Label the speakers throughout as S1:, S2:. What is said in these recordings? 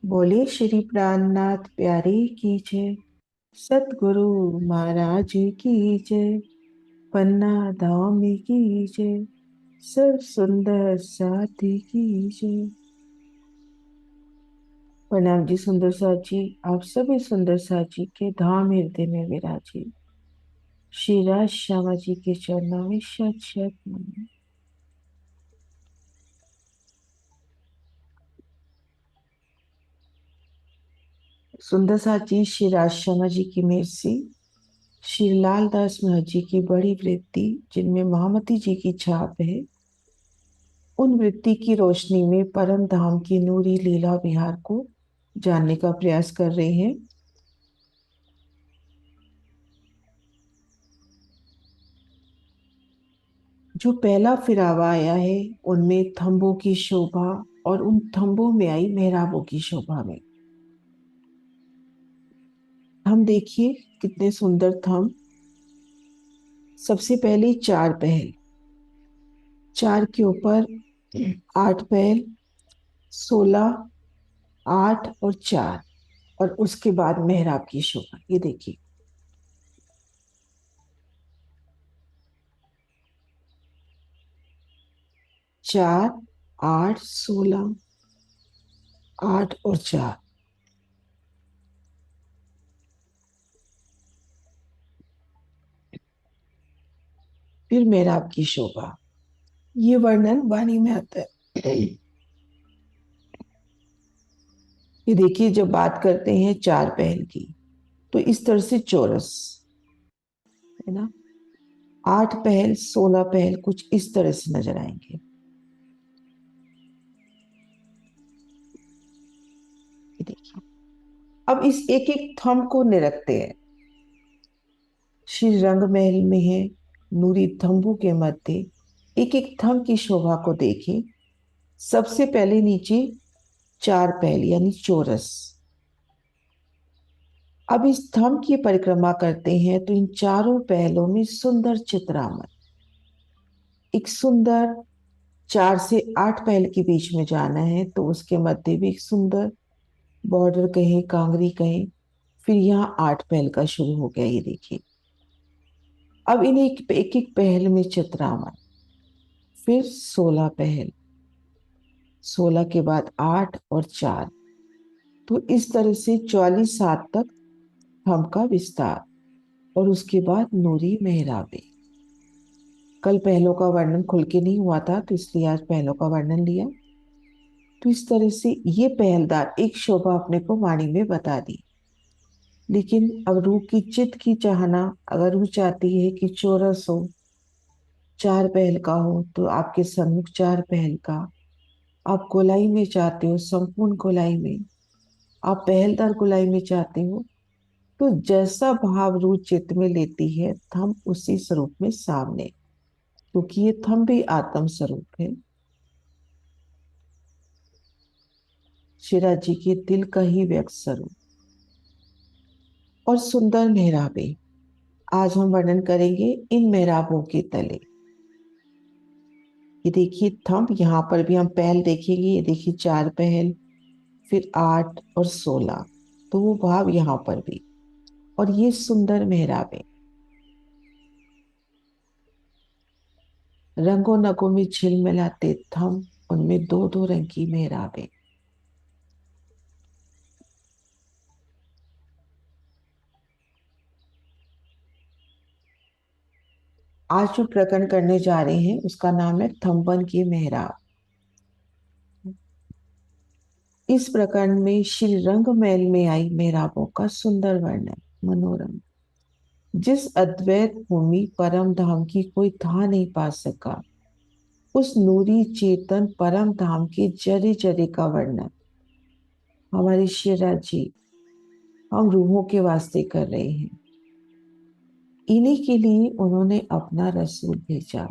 S1: बोले श्री प्राणनाथ प्यारे की जय। सतगुरु महाराज की जय। पन्ना धाम की जय। सब सुंदर साथी की जय। प्रणाम जी सुंदर साथ जी। आप सभी सुंदर साथ जी के धाम हृदय में विराजी श्री राज श्यामा जी के चरणों में शत शत नमन। सुंदर साथ जी श्री राज श्यामा जी की मेहर से श्री लाल दास महत जी की बड़ी वृत्ति जिनमें महामती जी की छाप है, उन वृत्ति की रोशनी में परम धाम की नूरी लीला विहार को जानने का प्रयास कर रहे हैं। जो पहला फिरावा आया है उनमें थंबों की शोभा और उन थंबों में आई मेहराबों की शोभा में हम देखिए कितने सुंदर थंब। सबसे पहले चार पहल, चार के ऊपर आठ पहल, 16, 8 और 4, और उसके बाद मेहराब की शोभा। ये देखिए, 4, 8, 16, 8 और 4। फिर मेहराब की शोभा, ये वर्णन वाणी में आता है। ये देखिए, जब बात करते हैं चार पहल की तो इस तरह से चौरस है ना। 8 पहल, 16 पहल कुछ इस तरह से नजर आएंगे। ये देखिए, अब इस एक एक थंब को निरखते हैं। श्री रंग महल में है, नूरी थंबों के मध्य एक एक थंब की शोभा को देखें। सबसे पहले नीचे चार पहल यानी चौरस। अब इस थंब की परिक्रमा करते हैं तो इन चारों पहलों में सुंदर चित्रामन, एक सुंदर 4 से 8 पहल के बीच में जाना है तो उसके मध्य भी एक सुंदर बॉर्डर कहें, कांगरी कहें। फिर यहाँ 8 पहल का शुरू हो गया, ये देखिए। अब इन एक एक पहल में चित्रामन, फिर 16 पहल, 16 के बाद 8 और 4। तो इस तरह से 44 हाथ तक थंब का विस्तार, और उसके बाद नूरी मेहराबे। कल पहलों का वर्णन खुल के नहीं हुआ था तो इसलिए आज पहलों का वर्णन लिया। तो इस तरह से ये पहलदार एक शोभा अपने को वाणी में बता दी। लेकिन अब रूह की चित्त की चाहना, अगर रूह चाहती है कि चौरस हो, चार पहल का हो, तो आपके सम्मुख चार पहल का। आप गोलाई में चाहते हो, संपूर्ण गोलाई में, आप पहलदार गोलाई में चाहते हो, तो जैसा भाव रूह चित्त में लेती है थम उसी स्वरूप में सामने, क्योंकि ये थम भी आत्म स्वरूप है। शिरा जी के दिल का ही व्यक्त स्वरूप। और सुंदर मेहराबे, आज हम वर्णन करेंगे इन मेहराबों के तले। ये देखिए थंब, यहाँ पर भी हम पहल देखेंगे। ये देखिए चार पहल, फिर 8 और 16, तो वो भाव यहाँ पर भी। और ये सुंदर मेहराबे, रंगों नगों में झिलमिलाते थंब, उनमें दो दो रंग की मेहराबे। आज जो प्रकरण करने जा रहे हैं उसका नाम है थंबन की मेहराब। इस प्रकरण में श्री रंग महल में आई मेहराबों का सुंदर वर्णन, मनोरम। जिस अद्वैत भूमि परम धाम की कोई था नहीं पा सका, उस नूरी चेतन परम धाम के जरे जरे का वर्णन हमारे शिवराज जी हम रूहों के वास्ते कर रहे हैं। इन्हीं के लिए उन्होंने अपना रसूल भेजा,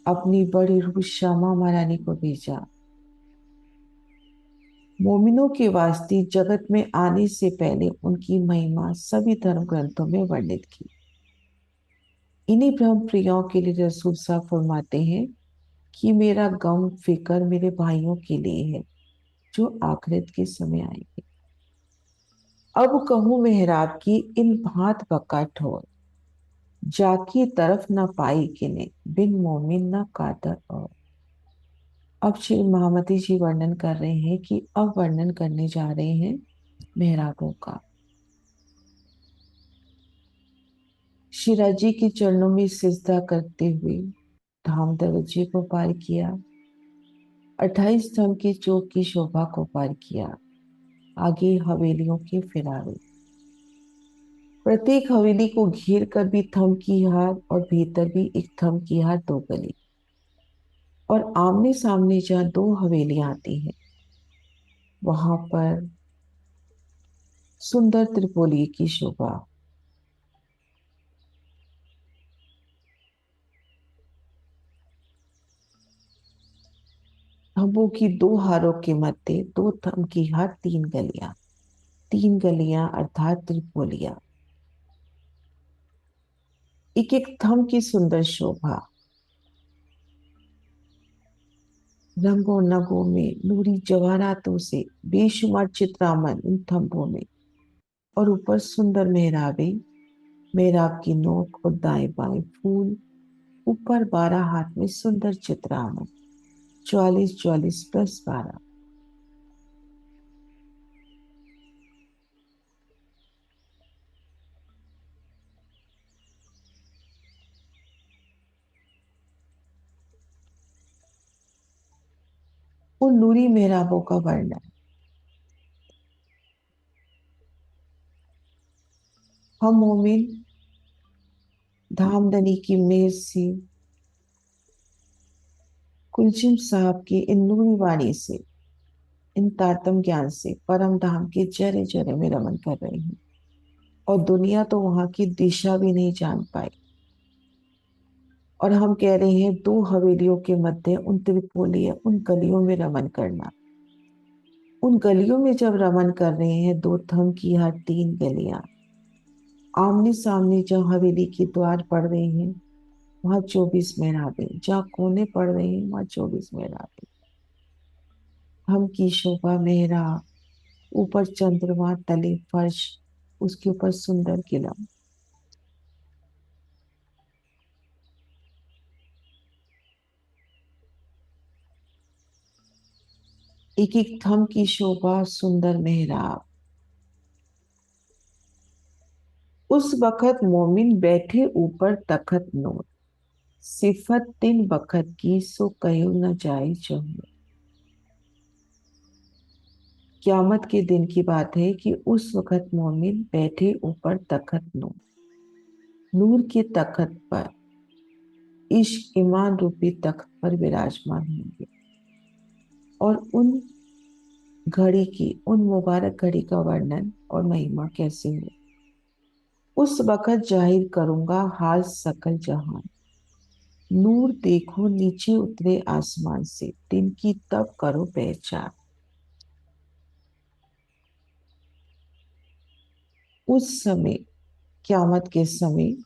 S1: अपनी बड़ी रूह श्यामा महारानी को भेजा। मोमिनों के वास्ते जगत में आने से पहले उनकी महिमा सभी धर्म ग्रंथों में वर्णित की। इन्हीं ब्रह्म प्रियों के लिए रसूल साहब फरमाते हैं कि मेरा गम फिक्र मेरे भाइयों के लिए है, जो आखिरत के समय आएंगे। अब कहूँ मेहराब की इन भांत बका ठोर, जाकी तरफ न पाई किने, बिन मोमिन न कातर और। अब श्री महामती जी वर्णन कर रहे हैं कि अब वर्णन करने जा रहे हैं मेहराबों का। शिराजी के चरणों में सिजदा करते हुए धाम दरवाजे को पार किया, 28 स्तंभ के चौक की शोभा को पार किया, आगे हवेलियों के फिरारे। प्रत्येक हवेली को घेर कर भी थंब की हार और भीतर भी एक थंब की हार, दो गली। और आमने सामने जहाँ दो हवेलियां आती हैं वहां पर सुंदर त्रिपोली की शोभा। थंबों की दो हारों के मध्य दो थंब की हार, तीन गलियां। तीन गलियां अर्थात त्रिपोलिया। एक एक थंब की सुंदर शोभा। रंगों नगों में नूरी जवाहरातों से बेशुमार चित्रामन उन थंबों में। और ऊपर सुंदर मेहराबे, मेहराब की नोक और दाएं बाएं फूल। ऊपर 12 हाथ में सुंदर चित्रामन, 44 44 प्लस 12। उन नूरी मेहराबों का वर्णन। हम मोमिन धामदनी की मेज से, कुलचिम साहब की इन नूरी वाणी से, इन तारतम ज्ञान से परम धाम के जरे जरे में रमन कर रहे हैं। और दुनिया तो वहां की दिशा भी नहीं जान पाई। और हम कह रहे हैं दो हवेलियों के मध्य उन त्रिपोली उन गलियों में रमन करना। उन गलियों में जब रमन कर रहे हैं, दो थम की हर तीन गलियां, आमने सामने जहाँ हवेली के द्वार पड़ रहे हैं वहां 24 मेहराबें, जहाँ कोने पड़ रहे हैं वहां 24 मेहराबें। हम की शोभा मेहराब, ऊपर चंद्रमा, तले फर्श, उसके ऊपर सुंदर किला। एक एक थम की शोभा, सुंदर मेहराब। उस वक्त मोमिन बैठे ऊपर तखत नूर, सिफत तिन बखत की सो कहो न जाए चहु। क्यामत के दिन की बात है कि उस वक्त मोमिन बैठे ऊपर तखत नूर, नूर के तखत पर, इश्क ईमान रूपी तख्त पर विराजमान होंगे। और उन घड़ी की, उन मुबारक घड़ी का वर्णन और महिमा कैसे हो। उस वक्त जाहिर करूंगा हाल सकल जहान, नूर देखो नीचे उतरे आसमान से, दिन की तब करो पहचान। उस समय, क्यामत के समय,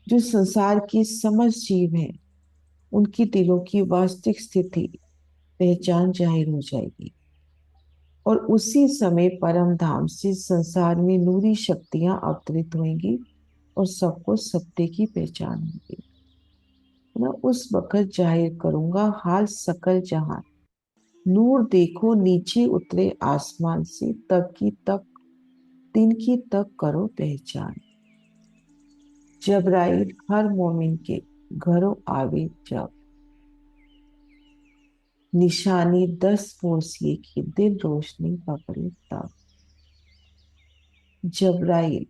S1: जो संसार की समस्त जीव हैं उनकी दिलों की वास्तविक स्थिति पहचान जाहिर हो जाएगी। और उसी समय परम धाम से संसार में नूरी शक्तियां अवतरित होंगी और सबको सत्य की पहचान होगी। मैं उस वक्त जाहिर करूंगा हाल सकल जहान, नूर देखो नीचे उतरे आसमान से, तब की तब, दिन की तब करो पहचान। जबराइल हर मोमिन के घरों आवे जब, निशानी 10 पोसिए की दिल रोशनी पकड़े तब। जबराइल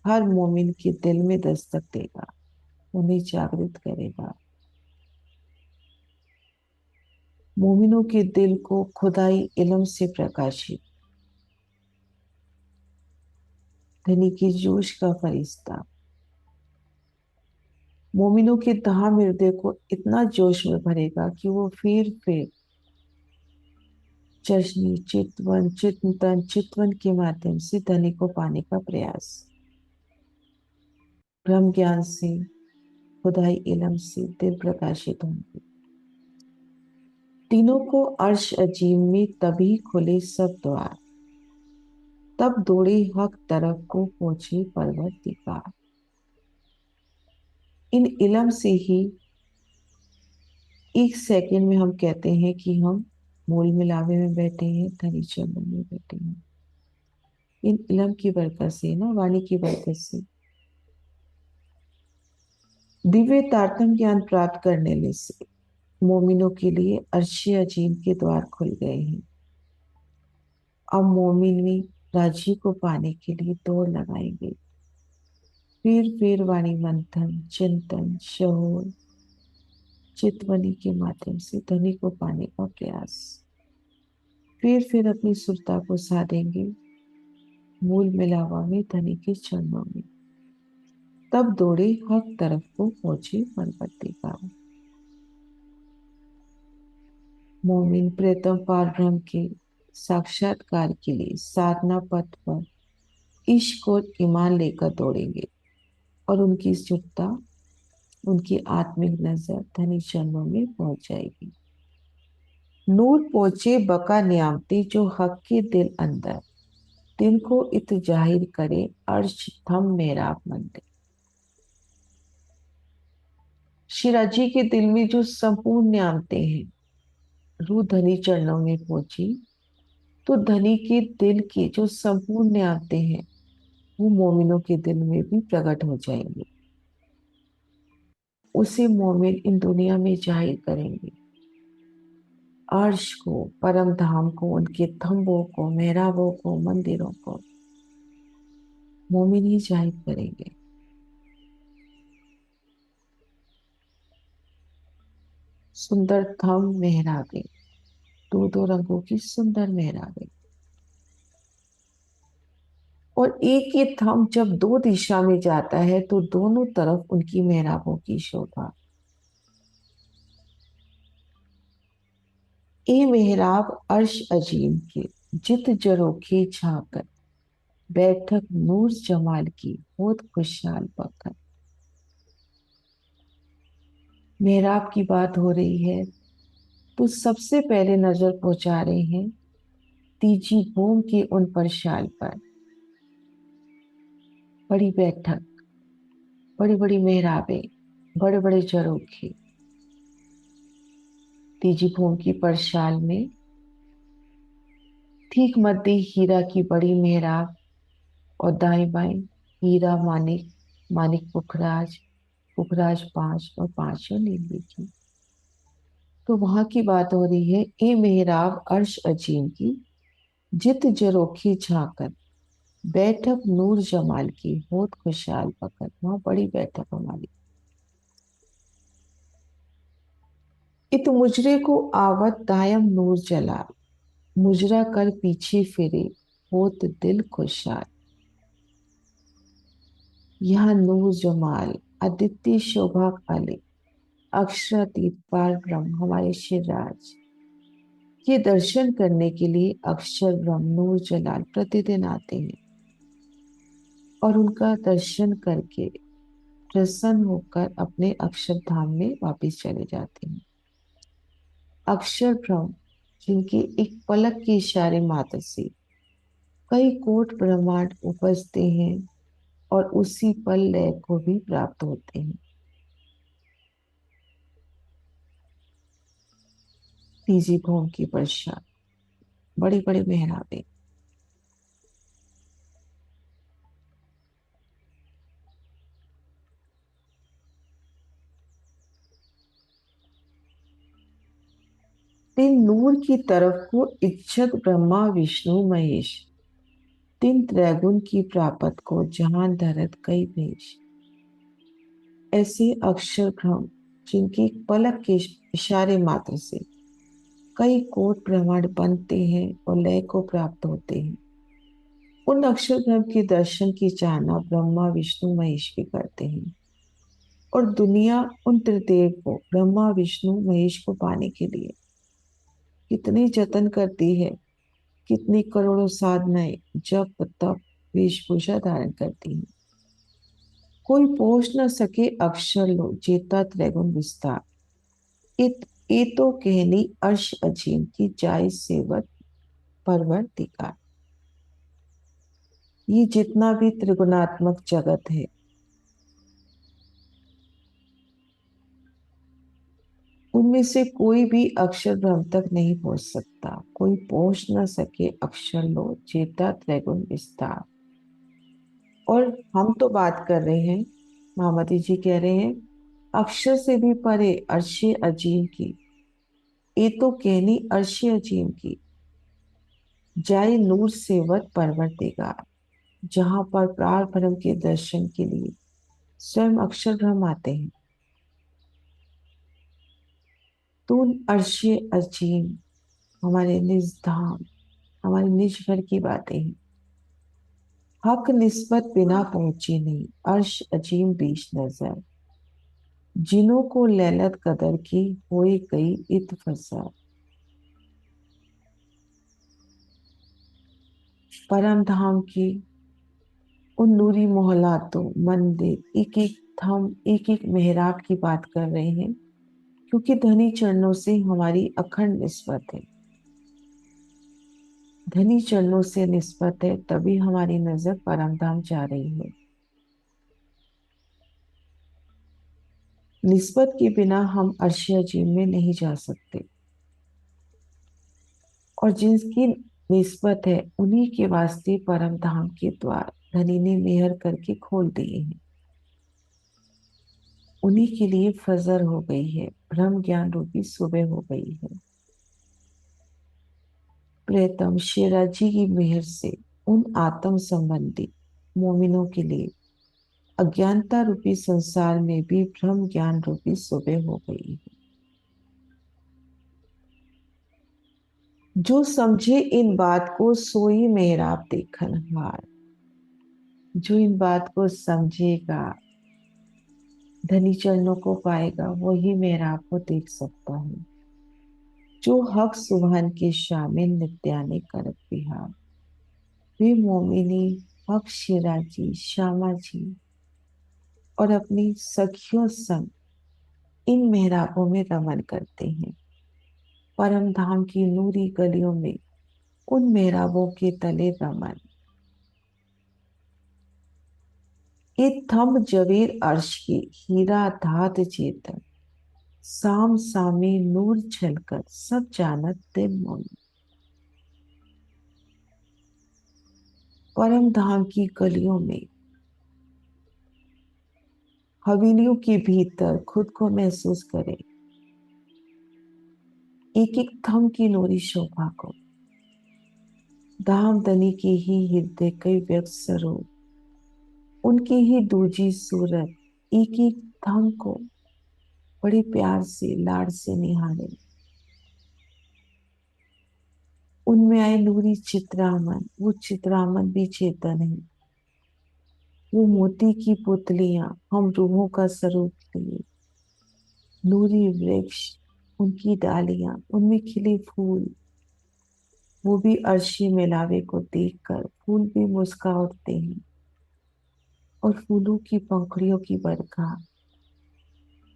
S1: हर मोमिन के दिल में दस्तक देगा, उन्हें जागृत करेगा। मोमिनों के दिल को खुदाई इल्म से प्रकाशित, धनी की जोश का फरिश्ता मोमिनों के तहा हृदय को इतना जोश में भरेगा कि वो फिर चशनी, चितवन, चिंतन, चितवन के माध्यम से धनी को पाने का प्रयास, ब्रह्म ज्ञान से, खुदाई इल्म से दिल प्रकाशित होंगे। तीनों को अर्श अजीम में तभी खुले सब द्वार, तब दौड़े हक तरफ को पहुंचे परवरदिगार। इन इलम से ही एक सेकंड में हम कहते हैं कि हम मोल मिलावे में बैठे हैं, धनी चरणों में बैठे हैं। इन इलम की बरकत से ना, वाणी की बरकत से दिव्य तारतम ज्ञान प्राप्त करने से मोमिनों के लिए अर्श अजीम के द्वार खुल गए हैं। अब मोमिनी राजी को पाने के लिए दौड़ लगाएंगे। फिर वाणी मंथन, चिंतन, शहोर, चितवनी के माध्यम से धनी को पाने का प्रयास। फिर अपनी सुरता को साधेंगे मूल मिलावा में धनी के चरणों में, तब दौड़े हक तरफ को पहुंचे परवरदिगार। मोमिन प्रियतम पार ब्रह्म के साक्षात्कार के लिए साधना पथ पर इश्क और ईमान लेकर दौड़ेंगे और उनकी सुरता, उनकी आत्मिक नजर धनी चरणों में पहुंच जाएगी। नूर पहुंचे बका नियामती जो हक के दिल अंदर, दिन को इत जाहिर करे अर्श थम मेहराब मंदिर। शिराजी के दिल में जो संपूर्ण नियामतें हैं, रूह धनी चरणों में पहुंची तो धनी के दिल की जो संपूर्ण नियामतें हैं वो मोमिनों के दिल में भी प्रकट हो जाएंगी। उसे मोमिन इन दुनिया में जाहिर करेंगे, अर्श को, परम धाम को, उनके थंबों को, मेहराबों को, मंदिरों को मोमिन ही जाहिर करेंगे। सुंदर थंब मेहराबें, दो दो रंगों की सुंदर मेहराबें, और एक ही थंब जब दो दिशा में जाता है तो दोनों तरफ उनकी मेहराबों की शोभा। ए मेहराब अर्श अजीम के, जित जरोखे झाकर, बैठक नूर जमाल की बहुत खुशहाल बखत। मेहराब की बात हो रही है तो सबसे पहले नजर पहुंचा रहे हैं तीजी भूम की उन परशाल पर। बड़ी बैठक, बड़ी बड़ी मेहराबें, बड़े बड़े झरोखे, तीजी भूम की परशाल में ठीक मध्य हीरा की बड़ी मेहराब, और दाएं बाएं हीरा मानिक, मानिक पुखराज, पुखराज पांच और पांचों नीली की। तो वहां की बात हो रही है ए मेहराब अर्श अजीम की, जित जरोखी झाकर, बैठक नूर जमाल की बहुत खुशहाल बखत। वहां बड़ी बैठक हमारी। इत मुजरे को आवत दायम नूर जला, मुजरा कर पीछे फिरे होत दिल खुशहाल। यहाँ नूर जमाल, अदिति शोभा काले, अक्षरातीत पार ब्रह्म हमारे शिवराज के दर्शन करने के लिए अक्षर ब्रह्म नूर जलाल प्रतिदिन आते हैं और उनका दर्शन करके प्रसन्न होकर अपने अक्षर धाम में वापस चले जाते हैं। अक्षर ब्रह्म जिनके एक पलक के इशारे मात्र से कई कोट ब्रह्मांड उपजते हैं और उसी पल लय को भी प्राप्त होते हैं। तीजी भूम की वर्षा, बड़े बड़े मेहराबे, तीन नूर की तरफ को इच्छत ब्रह्मा विष्णु महेश, तीन त्रैगुण की प्रापत को जहां धरत कई भेष। ऐसे अक्षर ब्रह्म जिनकी पलक के इशारे मात्र से कई कोट ब्रह्मांड बनते हैं और लय को प्राप्त होते हैं, उन अक्षर ब्रह्म के दर्शन की चाहना ब्रह्मा विष्णु महेश भी करते हैं। और दुनिया उन त्रिदेव को, ब्रह्मा विष्णु महेश को पाने के लिए कितनी जतन करती है, कितनी करोड़ों साधनाएं जप तप वेशभूषा धारण करती हैं। कोई पोष न सके अक्षर लो जेता त्रैगुण विस्तार। इत ए तो कहनी अर्श अजीम की जाय सेवत परवरदिगार। ये जितना भी त्रिगुणात्मक जगत है, उनमें से कोई भी अक्षर ब्रह्म तक नहीं पहुंच सकता। कोई पहुंच न सके अक्षर लो चेता त्रैगुण विस्तार। और हम तो बात कर रहे हैं, महामती जी कह रहे हैं, अक्षर से भी परे अर्शे अजीम की। ये तो कहनी अर्शे अजीम की जाय नूर सेवत परवरदिगार। जहां पर प्रार ब्रह्म के दर्शन के लिए स्वयं अक्षर ब्रह्म आते हैं। तो उन अर्शे अजीम, हमारे निज धाम, हमारे निज घर की बातें हैं। हक निस्बत बिना पहुंची नहीं अर्श अजीम बीच नजर। जिन्हों को लैलत कदर की होए गई इत्फसा। परम धाम की उन नूरी मोहल्लातों, मंदिर, एक एक हम एक एक मेहराब की बात कर रहे हैं, क्योंकि धनी चरणों से हमारी अखंड निस्बत है। धनी चरणों से निस्बत है, तभी हमारी नजर परम धाम जा रही है। निस्बत के बिना हम अर्श अजीम में नहीं जा सकते। और जिसकी निस्बत है, उन्हीं के वास्ते परम धाम के द्वार धनी ने मेहर करके खोल दिए हैं। उन्हीं के लिए फजर हो गई है, ब्रह्म ज्ञान रूपी सुबह हो गई है। प्रियतम शेरा जी की मेहर से उन आत्म संबंधी मोमिनों के लिए अज्ञानता रूपी संसार में भी ब्रह्म ज्ञान रूपी सुबह हो गई है। जो समझे इन बात को सोई मेहराब देखन हार। जो इन बात को समझेगा, धनी चरणों को पाएगा, वही मेहराब को देख सकता है। जो हक सुभान के शामिल नित्याने करत बिहार। वे मोमिनी हक शिरा जी, श्यामा जी और अपनी सखियों संग इन मेहराबों में रमन करते हैं। परम धाम की नूरी गलियों में उन मेहराबों के तले रमन। ये थम जवेर अर्श की हीरा धात चेतन। साम सामे नूर छलकर सब जानत दिल मोन। परम धाम की गलियों में, हवेलियों के भीतर खुद को महसूस करें, एक एक थम की नूरी शोभा को। धाम धनी के ही हृदय कई व्यक्त स्वरूप, उनकी ही दूजी सूरत, एक एक थम को बड़े प्यार से लाड से निहारे। उनमें आए नूरी चित्रामन, वो चित्रामन भी चेतन है। वो मोती की पुतलियां हम रूहों का स्वरूप लिए। नूरी वृक्ष, उनकी डालियां, उनमें खिले फूल, वो भी अर्शी मिलावे को देखकर फूल भी मुस्कुरा उठते हैं। और फूलों की पंखुड़ियों की बरखा,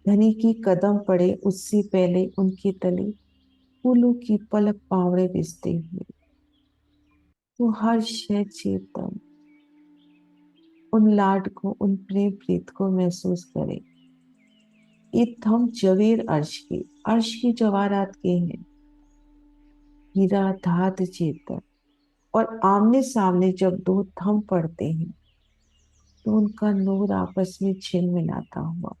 S1: धनी की कदम पड़े उससे पहले उनके तले फूलों की पलक पावड़े बिछते हुए। तो हर शय चेतन उन लाड को, उन प्रेम प्रीत को महसूस करे। ये थम जवेर अर्श की जवाहरात के हैं। हीरा धात चेतन। और आमने सामने जब दो थम पड़ते हैं, तो उनका नूर आपस में छिल मिलाता हुआ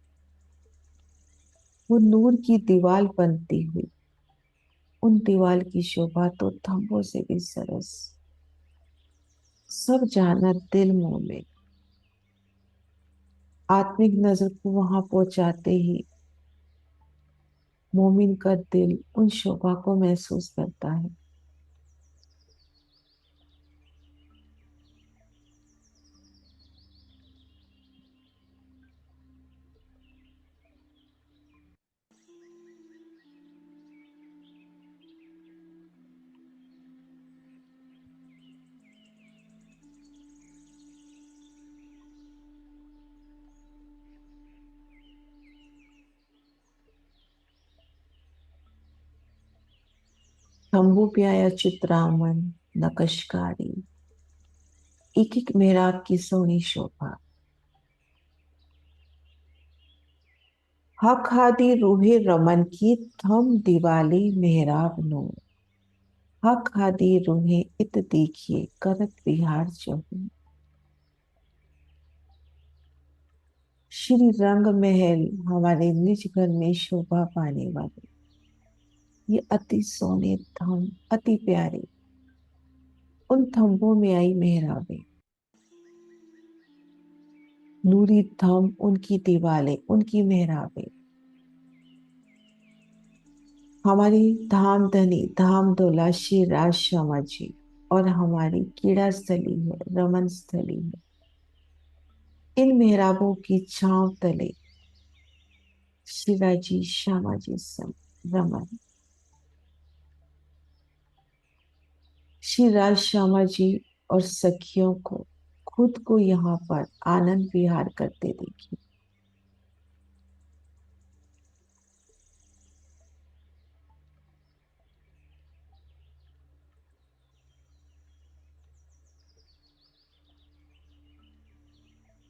S1: वो नूर की दीवार बनती हुई। उन दीवार की शोभा तो थंभों से भी सरस। सब जाना दिल मोह में। आत्मिक नजर को वहां पहुंचाते ही मोमिन का दिल उन शोभा को महसूस करता है। तंबू पे आया चित्रामन नकशकारी, एक एक मेहराब की सोनी शोभा। हक हादी रूहे रमन की थम दिवाली मेहराब नो। हक हादी रूहे इत देखिए करत बिहार चहु। श्री रंग महल हमारे निज घर में शोभा पाने वाले ये अति सोने थम अति प्यारे, उन थंबों में आई मेहराबें। नूरी थम उनकी दीवारें उनकी मेहराबें। हमारी धाम धनी धाम धोला श्री राज श्यामा जी, और हमारी क्रीड़ा स्थली है रमन स्थली है। इन मेहराबों की छांव तले शिवाजी श्यामा जी संग रमन। श्री राज श्यामा जी और सखियों को खुद को यहाँ पर आनंद विहार करते देखिए।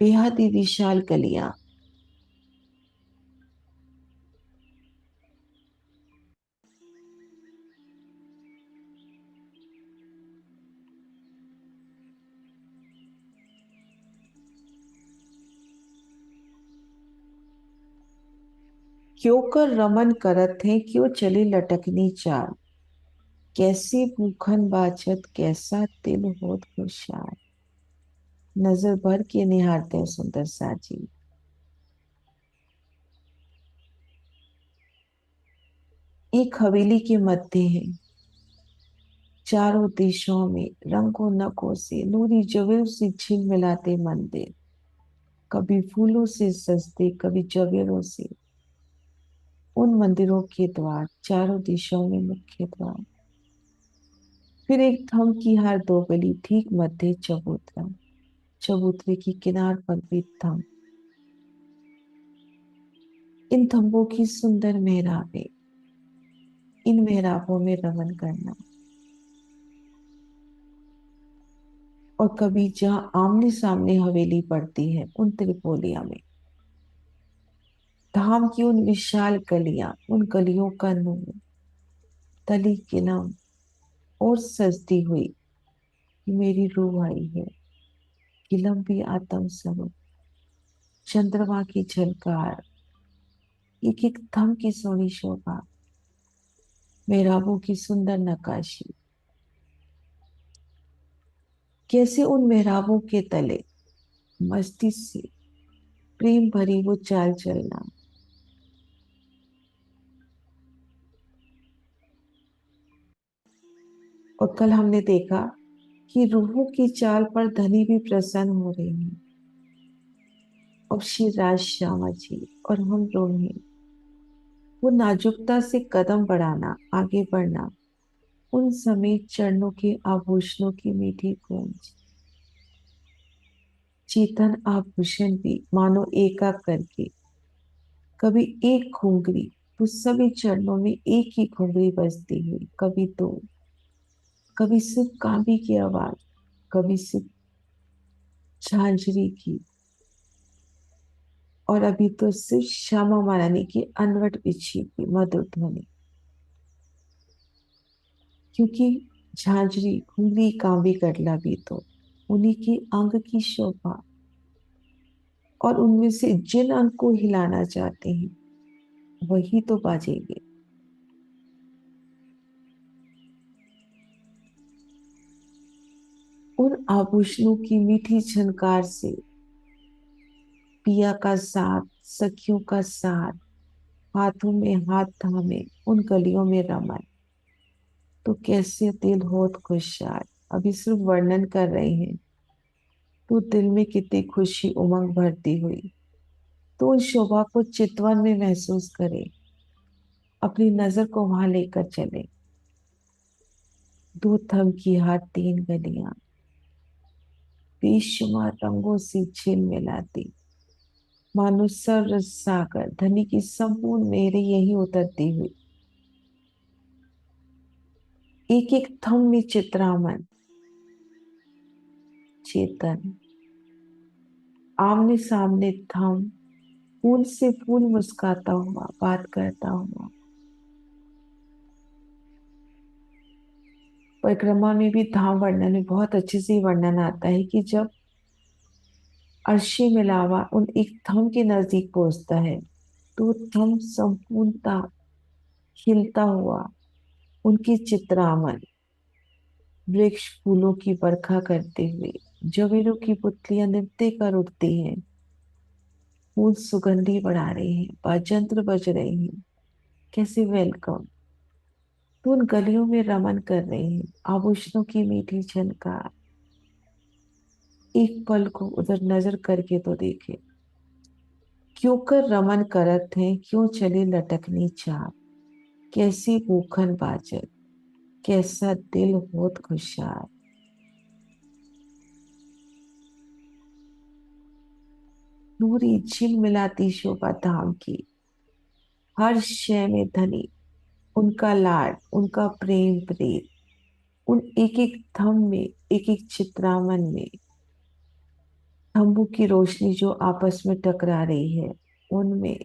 S1: बेहद ही विशाल कलियां, क्यों कर रमन करत हैं क्यों चली लटकनी चाल। कैसी भूखन बाचत कैसा दिल होत खुशाल। नजर भर के निहारते हैं सुंदर साजी। एक हवेली के मध्य है, चारों दिशाओं में रंगों नकों से नूरी जवेल से झिलमिलाते मंदिर। कभी फूलों से सजते कभी जवेलों से। उन मंदिरों के द्वार चारों दिशाओं में मुख्य द्वार। फिर एक थम की हार दो गली ठीक मध्य चबूतरा। चबूतरे की किनार पर भी थम। इन थंबों की सुंदर मेहराबें, इन मेहराबों में रमन करना। और कभी जहां आमने सामने हवेली पड़ती है उन त्रिपोलिया में धाम की उन विशाल गलियां, उन गलियों का नूर तली किलम और सजती हुई मेरी रूह आई है। किलम भी आत्म स्वरूप, चंद्रमा की झलकार, एक एक थम की सोनी शोभा, मेहराबों की सुंदर नक्काशी। कैसे उन मेहराबों के तले मस्ती से प्रेम भरी वो चाल चलना। और कल हमने देखा कि रूहों की चाल पर धनी भी प्रसन्न हो रही हैं। अब श्री राज श्यामा जी और हम रोहिणी, वो नाजुकता से कदम बढ़ाना आगे बढ़ना, उन समय चरणों के आभूषणों की मीठी गूंज। चेतन आभूषण भी मानो एका करके, कभी एक घुंघरी तो सभी चरणों में एक ही घुंघरी बजती हुई, कभी दो, कभी सिर्फ कांबी की आवाज, कभी सिर्फ झांझरी की, और अभी तो सिर्फ श्यामा महारानी की अनवट बिछी हुई मधुर ध्वनि। क्योंकि झांझरी घुंघरी कांबी करला भी तो उन्हीं की अंग की शोभा, और उनमें से जिन अंग को हिलाना चाहते हैं वही तो बाजेंगे। उन आभूषणों की मीठी झनकार से पिया का साथ सखियों का साथ, हाथों में हाथ थामे उन गलियों में रमन, तो कैसे दिल होत खुशहाल। अभी सिर्फ वर्णन कर रहे हैं तो दिल में कितनी खुशी उमंग भरती हुई। तो उस शोभा को चितवन में महसूस करे, अपनी नजर को वहां लेकर चले। दो थम की हाथ तीन गलियां बेशुमार रंगों से झिलमिलाती, मानो सर्व सागर धनी की संपूर्ण मेरे यही उतरती हुई। एक एक थम में चित्रामन, चेतन, आमने सामने थम, फूल से फूल मुस्काता हुआ, बात करता हुआ। परिक्रमा में भी धाम वर्णन में बहुत अच्छे से वर्णन आता है कि जब अर्शी मिलावा उन एक थम के नजदीक पहुंचता है तो थम संपूर्णता खिलता हुआ, उनकी चित्रामन, वृक्ष फूलों की बरखा करते हुए, जवेरों की पुतलियां नृत्य कर उठती हैं, फूल सुगंधी बढ़ा रहे हैं, बाजंत्र बज रहे हैं, कैसे वेलकम। तो उन गलियों में रमन कर रहे हैं, आभूषणों की मीठी झनकार। एक पल को उधर नजर करके तो देखे, क्यों कर रमन करत हैं, क्यों चले लटकनी चाप, कैसी भूखन बाजत, कैसा दिल होत खुशाल। नूरी झिलमिलाती शोभा धाम की, हर शय में धनी, उनका लाड, उनका प्रेम प्रीत, उन एक एक थम में, एक एक चित्रामन में, तंबू की रोशनी जो आपस में टकरा रही है, उनमें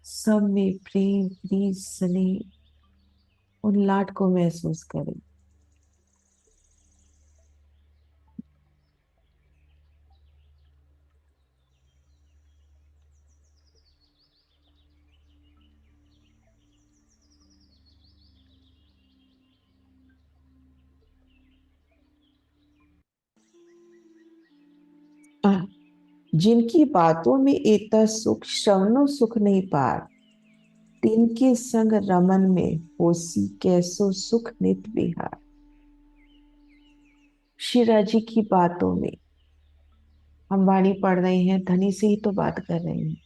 S1: सब में प्रेम प्रीत स्नेह, उन लाड को महसूस करें। आह, जिनकी बातों में एता सुख श्रवणों सुख नहीं पार, तिनके संग रमन में होसी कैसो सुख नित विहार। शिरा जी की बातों में, हम वाणी पढ़ रहे हैं, धनी से ही तो बात कर रहे हैं,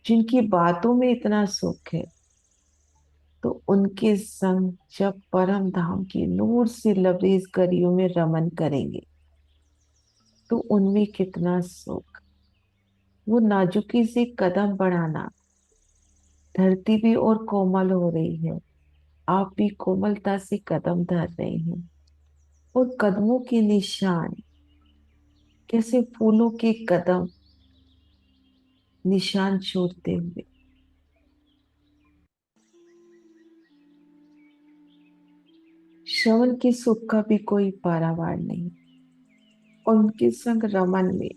S1: जिनकी बातों में इतना सुख है, तो उनके संग जब परम धाम की नूर से लबरेज गलियों में रमन करेंगे तो उनमें कितना सुख। वो नाजुकी से कदम बढ़ाना, धरती भी और कोमल हो रही है, आप भी कोमलता से कदम धर रहे हैं, और कदमों के निशान, कैसे फूलों के कदम निशान छोड़ते हुए। श्रवण के सुख का भी कोई पारावार नहीं, और उनके संग रमन में,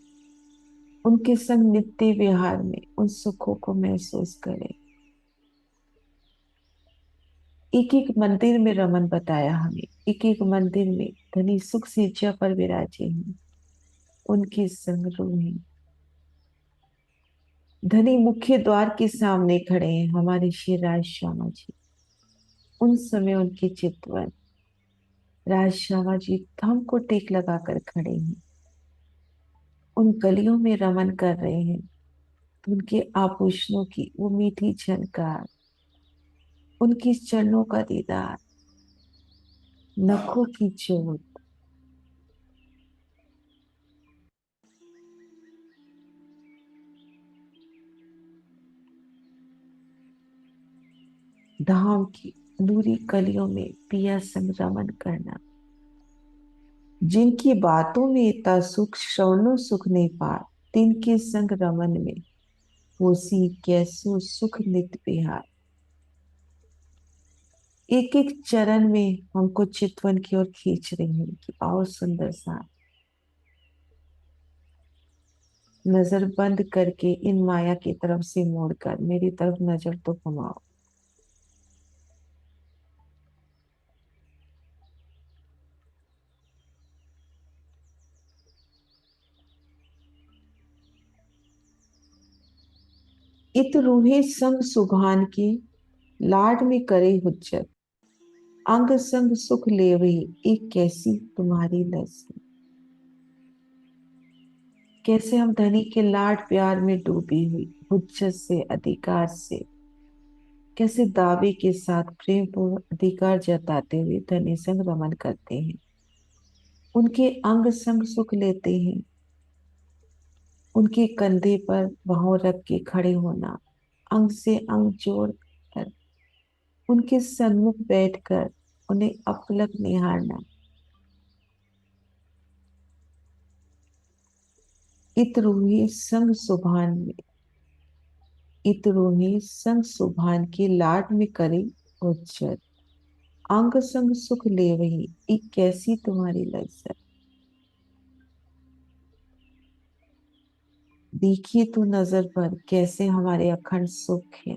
S1: उनके संग नित्य विहार में उन सुखों को महसूस करें। एक एक मंदिर में रमन बताया हमें, एक एक मंदिर में धनी सुख सिज्जा पर विराजे हैं, उनके संग रूहें। धनी मुख्य द्वार के सामने खड़े हैं हमारे श्री राज श्यामा जी। उन समय उनके चितवन, राज श्यामा जी थम को टेक लगाकर खड़े हैं, उन गलियों में रमन कर रहे हैं, तो उनके आभूषणों की वो मीठी झनकार, उनके चरणों का दीदार, नखों की चोट, धाम की दूरी कलियों में पिया संग रमन करना। जिनकी बातों में इतना सुख श्रवणों सुख नहीं पार, तिनके संग रमन में होसी कैसो सुख नित विहार। एक एक चरण में हमको चितवन की ओर खींच रही है कि आओ सुंदर सा, नजर बंद करके इन माया की तरफ से मोड़कर मेरी तरफ नजर तो घुमाओ। इत रूहे संग सुभान के, लाड में करे हुज्जत, अंग संग सुख लेवे, एक कैसी तुम्हारी लज्जत। कैसे हम धनी के लाड प्यार में डूबी हुई, हुज्जत से, अधिकार से, कैसे दावे के साथ प्रेम पूर्वक अधिकार जताते हुए धनी संग रमन करते हैं, उनके अंग संग सुख लेते हैं, उनके कंधे पर बाहों रख के खड़े होना, अंग से अंग जोड़ कर, उनके सन्मुख बैठकर उन्हें अपलक निहारना। इत रूहे संग सुभान में, इत रूहे संग सुभान के लाड में करे उज्जत। अंग संग सुख ले वही, एक कैसी तुम्हारी लज्जत। देखिए तो नजर पर कैसे हमारे अखंड सुख है।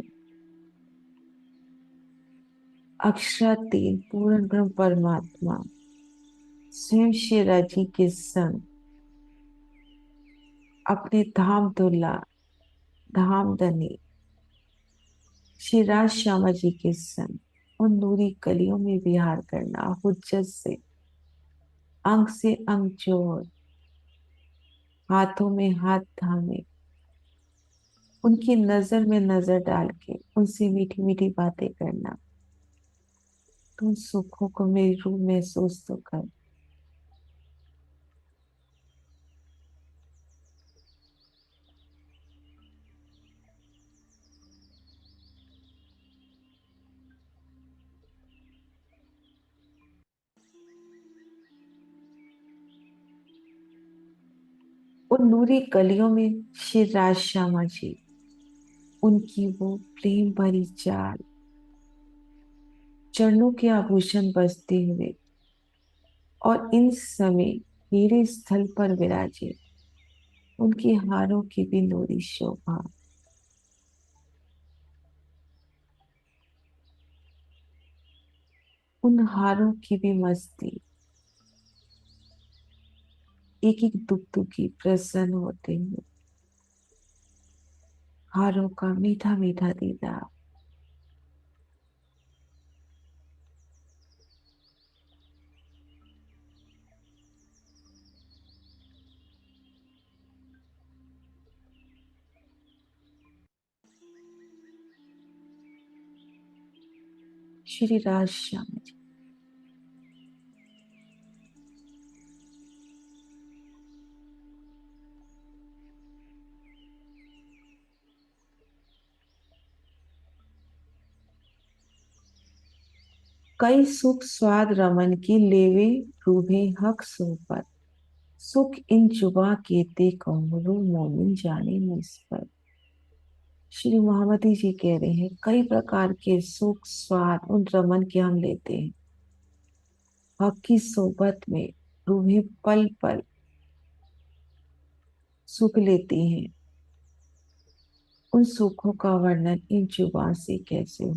S1: अक्षरातीत पूर्ण ब्रह्म परमात्मा स्वयं श्री राजी के संग अपने धाम धुला धाम धनी श्री राज श्यामा जी के संग उन नूरी कलियों में विहार करना, हुज्जत से अंग से अंग जोड़, हाथों में हाथ थामे, उनकी नजर में नजर डाल के उनसे मीठी मीठी बातें करना। तुम सुखों को मेरी रूह महसूस तो कर। उन नूरी कलियों में श्री राज श्यामा जी, उनकी वो प्रेम भरी चाल, चरणों के आभूषण बजते हुए और इन समय हीरे स्थल पर विराजे, उनके हारों की भी नूरी शोभा, उन हारों की भी मस्ती, एक एक दुखी प्रसन्न होते हुए, हारों का मीठा मीठा दीदार। श्री राज श्याम जी, कई सुख स्वाद रमन की लेवे रूबे हक सोपत, सुख इन जुबा केते कमरू मोमिन जाने निस पर। श्री महामती जी कह रहे हैं कई प्रकार के सुख स्वाद उन रमन के हम लेते हैं, हक की सोबत में रूहे पल पल सुख लेती हैं। उन सुखों का वर्णन इन जुबान से कैसे हो,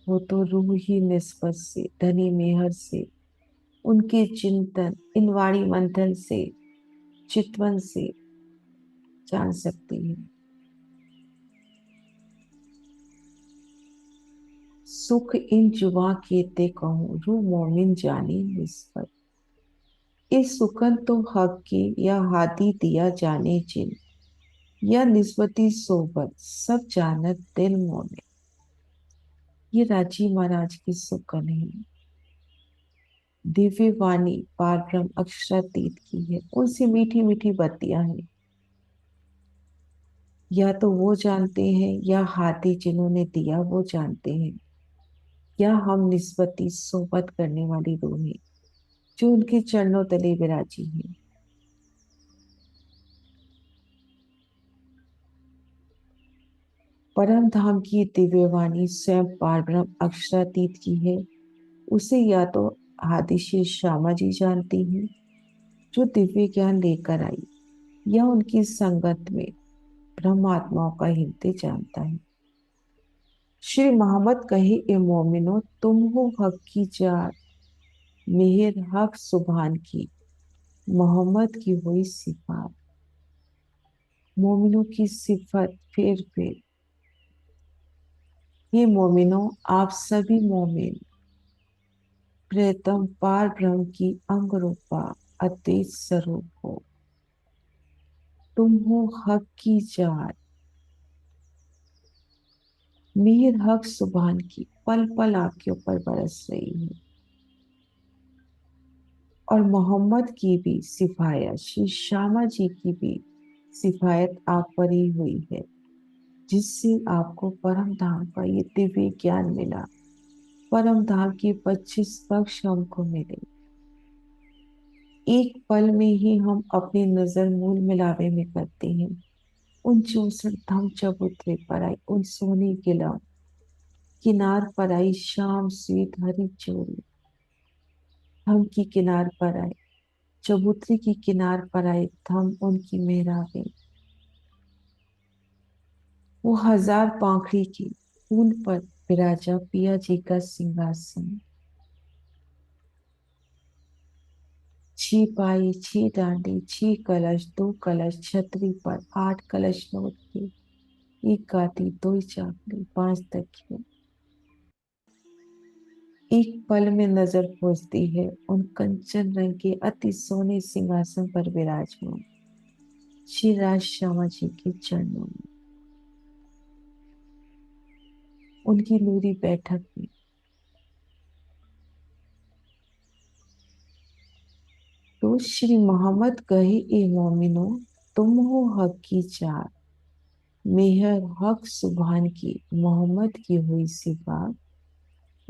S1: वो तो रूह ही निस्बत से धनी मेहर से उनके चिंतन इन वाणी मंथन से चितवन से जान सकती है। सुख इन जुबा केते कहूँ रू मोमिन जाने निस्बत। इस सुखन तो हक की या हादी दिया जाने जिन, या निस्बती सोबत सब जानत दिल मोमिन। ये राजी महाराज की सुकन है, दिव्य वाणी पार ब्रह्म अक्षरातीत की है, उनसे मीठी मीठी बत्तियां हैं। या तो वो जानते हैं या हाथी जिन्होंने दिया वो जानते हैं, या हम निस्बती सोबत करने वाली रूहें जो उनके चरणों तले विराजी हैं। परम धाम की दिव्य वाणी स्वयं पार ब्रह्म अक्षरातीत की है, उसे या तो आदिश्री श्यामा जी जानती हैं जो दिव्य ज्ञान लेकर आई, या उनकी संगत में ब्रह्मात्माओं का हृदय जानता है। श्री मोहम्मद कहे ए मोमिनो तुम हो हक की जात, मेहर हक सुभान की मोहम्मद की हुई सिफात। मोमिनों की सिफत फिर ये मोमिनो आप सभी मोमिन प्रियतम पार ब्रह्म की अंग रूपा अद्वैत स्वरूप हो। तुम हो हक की जात, मेहर हक सुभान की पल पल आपके ऊपर बरस रही है, और मोहम्मद की भी सिफायत श्री श्यामा जी की भी सिफायत आप पर ही हुई है, जिससे आपको परम धाम का ये दिव्य ज्ञान मिला। परम धाम की 25 पक्ष हमको मिले। एक पल में ही हम अपनी नजर मूल मिलावे में करते हैं। उन 64 धाम चबूतरे पर आई, उन सोने के लम्ब किनार पर आई शाम स्वीत हरी चोरी। हम की किनार पर आए, चबूतरी की किनार पर आए, थम उनकी मेहराबें। वो हजार पाखड़ी की फूल पर विराजा पिया जी का सिंहासन। 6 पाई, 6 डांडी, 6 कलश, 2 कलश छतरी पर, 8 कलश नोट के, 1 गादी, 2 चाकली, 5 तकिए। एक पल में नजर पहुंचती है उन कंचन रंग के अति सोने सिंहासन पर विराजमान श्री राज श्यामा जी के चरणों में। उनकी नूरी बैठक में तो श्री मोहम्मद कहे, ए मोमिनो, तुम हो हक की चार, मेहर हक सुभान की, मोहम्मद की हुई सिफात,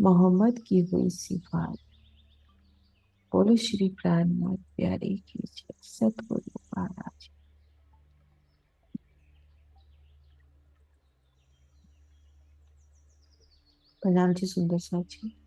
S1: मोहम्मद की हुई सिफात। बोलो श्री प्राणनाथ प्यारे की जय, सतगुरु महाराज। प्रणाम जी सुंदर साथ जी।